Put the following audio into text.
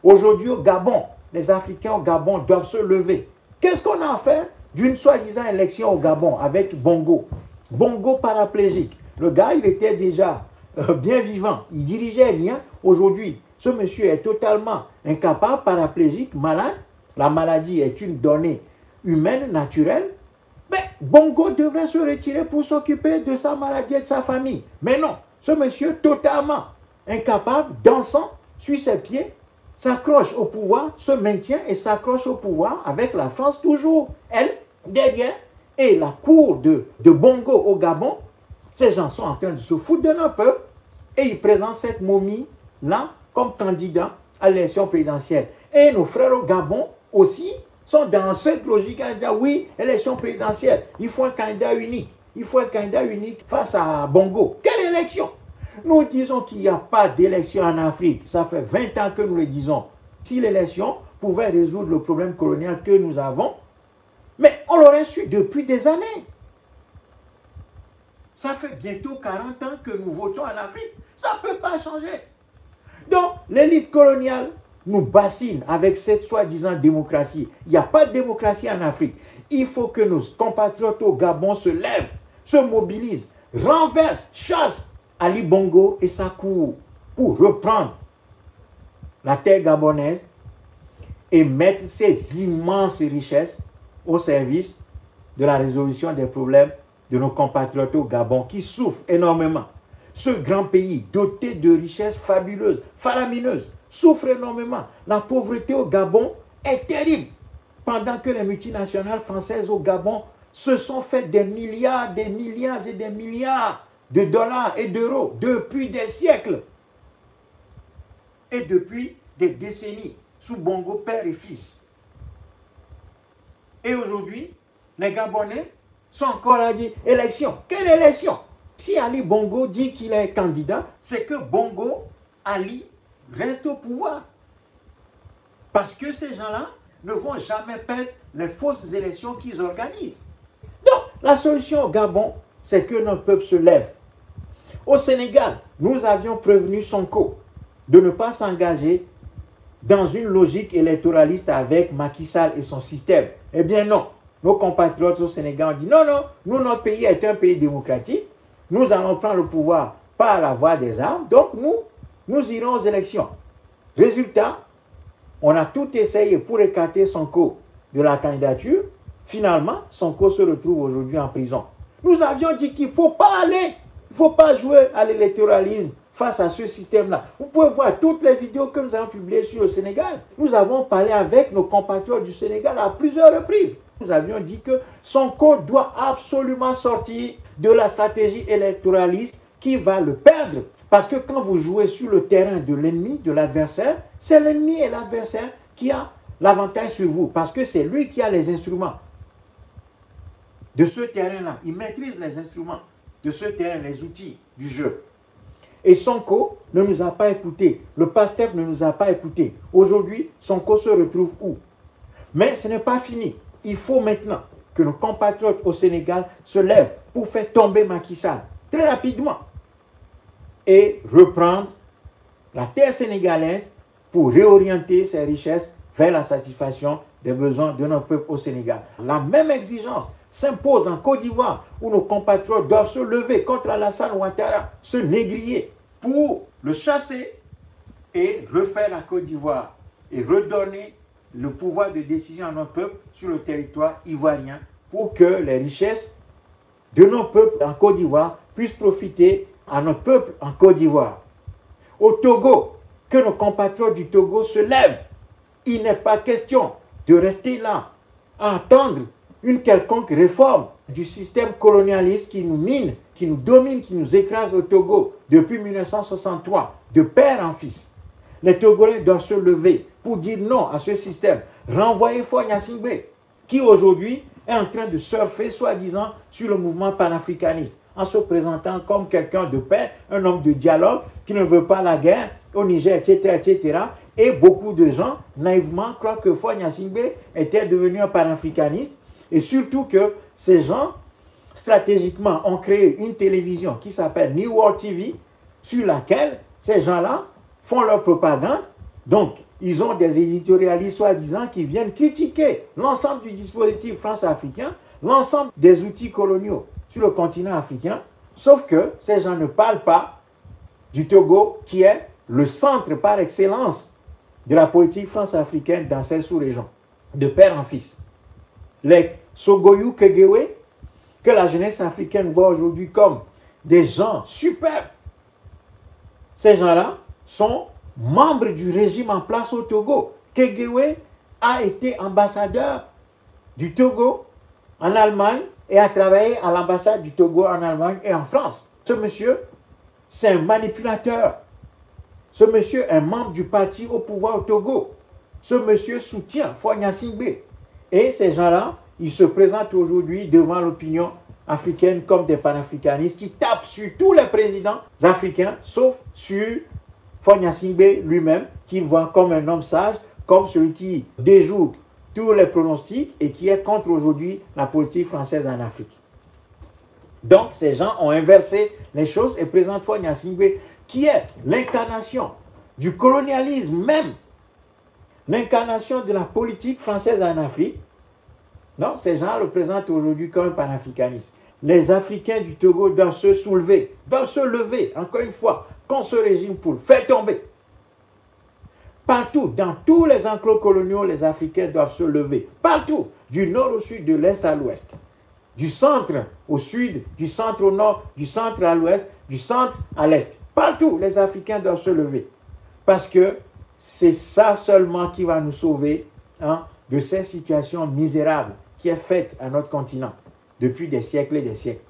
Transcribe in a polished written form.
Aujourd'hui au Gabon, les Africains au Gabon doivent se lever. Qu'est-ce qu'on a à faire d'une soi-disant élection au Gabon avec Bongo? Bongo paraplégique. Le gars, il était déjà bien vivant. Il dirigeait rien. Aujourd'hui, ce monsieur est totalement incapable, paraplégique, malade. La maladie est une donnée humaine, naturelle. Mais Bongo devrait se retirer pour s'occuper de sa maladie et de sa famille. Mais non, ce monsieur totalement incapable, dansant, suit ses pieds, s'accroche au pouvoir, se maintient et s'accroche au pouvoir avec la France toujours, elle, derrière. Et la cour de Bongo au Gabon, ces gens sont en train de se foutre de notre peuple et ils présentent cette momie-là comme candidat à l'élection présidentielle. Et nos frères au Gabon aussi sont dans cette logique à dire oui, élection présidentielle, il faut un candidat unique. Il faut un candidat unique face à Bongo. Quelle élection? Nous disons qu'il n'y a pas d'élection en Afrique. Ça fait 20 ans que nous le disons. Si l'élection pouvait résoudre le problème colonial que nous avons, mais on l'aurait su depuis des années. Ça fait bientôt 40 ans que nous votons en Afrique. Ça ne peut pas changer. Donc, l'élite coloniale nous bassine avec cette soi-disant démocratie. Il n'y a pas de démocratie en Afrique. Il faut que nos compatriotes au Gabon se lèvent, se mobilisent, renversent, chassent Ali Bongo et sa cour pour reprendre la terre gabonaise et mettre ces immenses richesses au service de la résolution des problèmes de nos compatriotes au Gabon qui souffrent énormément. Ce grand pays doté de richesses fabuleuses, faramineuses, souffre énormément. La pauvreté au Gabon est terrible. Pendant que les multinationales françaises au Gabon se sont fait des milliards et des milliards de dollars et d'euros depuis des siècles et depuis des décennies sous Bongo père et fils. Et aujourd'hui, les Gabonais sont encore à dire élection. Quelle élection? Si Ali Bongo dit qu'il est candidat, c'est que Bongo, Ali, reste au pouvoir. Parce que ces gens-là ne vont jamais perdre les fausses élections qu'ils organisent. Donc, la solution au Gabon, c'est que notre peuple se lève. Au Sénégal, nous avions prévenu Sonko de ne pas s'engager dans une logique électoraliste avec Macky Sall et son système. Eh bien non, nos compatriotes au Sénégal ont dit non, non, nous, notre pays est un pays démocratique, nous allons prendre le pouvoir par la voie des armes, donc nous irons aux élections. Résultat, on a tout essayé pour écarter Sonko de la candidature. Finalement, Sonko se retrouve aujourd'hui en prison. Nous avions dit qu'il ne faut pas aller, il ne faut pas jouer à l'électoralisme face à ce système-là. Vous pouvez voir toutes les vidéos que nous avons publiées sur le Sénégal. Nous avons parlé avec nos compatriotes du Sénégal à plusieurs reprises. Nous avions dit que Sonko doit absolument sortir de la stratégie électoraliste qui va le perdre. Parce que quand vous jouez sur le terrain de l'ennemi, de l'adversaire, c'est l'ennemi et l'adversaire qui a l'avantage sur vous. Parce que c'est lui qui a les instruments de ce terrain-là. Il maîtrise les instruments de ce terrain, les outils du jeu. Et Sonko ne nous a pas écoutés. Le PASTEF ne nous a pas écoutés. Aujourd'hui, Sonko se retrouve où? Mais ce n'est pas fini. Il faut maintenant que nos compatriotes au Sénégal se lèvent pour faire tomber Macky Sall très rapidement et reprendre la terre sénégalaise pour réorienter ses richesses vers la satisfaction des besoins de notre peuple au Sénégal. La même exigence s'impose en Côte d'Ivoire où nos compatriotes doivent se lever contre Alassane Ouattara, ce négrier, pour le chasser et refaire la Côte d'Ivoire et redonner le pouvoir de décision à notre peuple sur le territoire ivoirien pour que les richesses de nos peuples en Côte d'Ivoire puissent profiter à notre peuple en Côte d'Ivoire. Au Togo, que nos compatriotes du Togo se lèvent. Il n'est pas question de rester là, à attendre une quelconque réforme du système colonialiste qui nous mine, qui nous domine, qui nous écrase au Togo depuis 1963, de père en fils. Les Togolais doivent se lever pour dire non à ce système. Renvoyer Faure Gnassingbé, qui aujourd'hui est en train de surfer, soi-disant, sur le mouvement panafricaniste, en se présentant comme quelqu'un de paix, un homme de dialogue, qui ne veut pas la guerre au Niger, etc., etc. Et beaucoup de gens, naïvement, croient que Faure Gnassingbé était devenu un panafricaniste, et surtout que ces gens, stratégiquement, ont créé une télévision qui s'appelle New World TV, sur laquelle ces gens-là font leur propagande Donc, ils ont des éditorialistes soi-disant qui viennent critiquer l'ensemble du dispositif france-africain, l'ensemble des outils coloniaux sur le continent africain, sauf que ces gens ne parlent pas du Togo qui est le centre par excellence de la politique france-africaine dans cette sous-région, de père en fils. Les Sogoyou Kegewe, que la jeunesse africaine voit aujourd'hui comme des gens superbes, ces gens-là sont membres du régime en place au Togo. Kegewe a été ambassadeur du Togo en Allemagne et a travaillé à l'ambassade du Togo en Allemagne et en France. Ce monsieur, c'est un manipulateur. Ce monsieur est membre du parti au pouvoir au Togo. Ce monsieur soutient Fonya Singbe. Et ces gens-là, ils se présentent aujourd'hui devant l'opinion africaine comme des panafricanistes qui tapent sur tous les présidents africains, sauf sur Fonya Singbe lui-même, qu'il voit comme un homme sage, comme celui qui déjoue tous les pronostics et qui est contre aujourd'hui la politique française en Afrique. Donc, ces gens ont inversé les choses et présentent Fonya Singbe, qui est l'incarnation du colonialisme même, l'incarnation de la politique française en Afrique. Non, ces gens le présentent aujourd'hui comme un panafricaniste. Les Africains du Togo doivent se soulever, doivent se lever, encore une fois, contre ce régime pour le faire tomber. Partout, dans tous les enclos coloniaux, les Africains doivent se lever. Partout, du nord au sud, de l'est à l'ouest. Du centre au sud, du centre au nord, du centre à l'ouest, du centre à l'est. Partout, les Africains doivent se lever. Parce que c'est ça seulement qui va nous sauver de cette situation misérable qui est faite à notre continent depuis des siècles et des siècles.